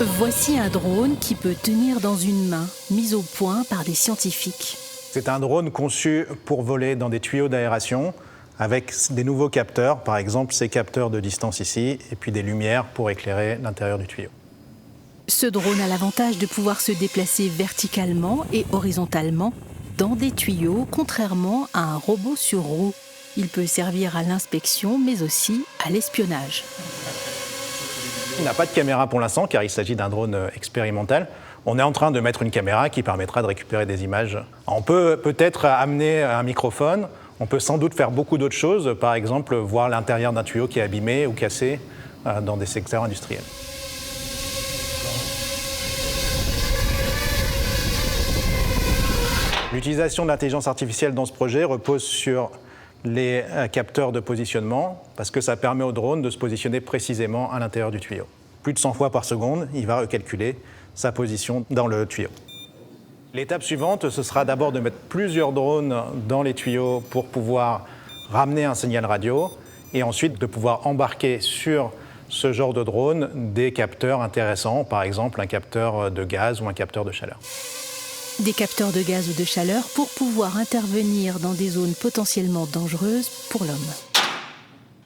Voici un drone qui peut tenir dans une main, mis au point par des scientifiques. C'est un drone conçu pour voler dans des tuyaux d'aération avec des nouveaux capteurs, par exemple ces capteurs de distance ici, et puis des lumières pour éclairer l'intérieur du tuyau. Ce drone a l'avantage de pouvoir se déplacer verticalement et horizontalement dans des tuyaux, contrairement à un robot sur roue. Il peut servir à l'inspection, mais aussi à l'espionnage. Il n'a pas de caméra pour l'instant, car il s'agit d'un drone expérimental. On est en train de mettre une caméra qui permettra de récupérer des images. On peut peut-être amener un microphone, on peut sans doute faire beaucoup d'autres choses, par exemple voir l'intérieur d'un tuyau qui est abîmé ou cassé dans des secteurs industriels. L'utilisation de l'intelligence artificielle dans ce projet repose sur les capteurs de positionnement, parce que ça permet au drone de se positionner précisément à l'intérieur du tuyau. Plus de 100 fois par seconde, il va recalculer sa position dans le tuyau. L'étape suivante, ce sera d'abord de mettre plusieurs drones dans les tuyaux pour pouvoir ramener un signal radio, et ensuite de pouvoir embarquer sur ce genre de drone des capteurs intéressants, par exemple un capteur de gaz ou un capteur de chaleur. Des capteurs de gaz ou de chaleur pour pouvoir intervenir dans des zones potentiellement dangereuses pour l'homme.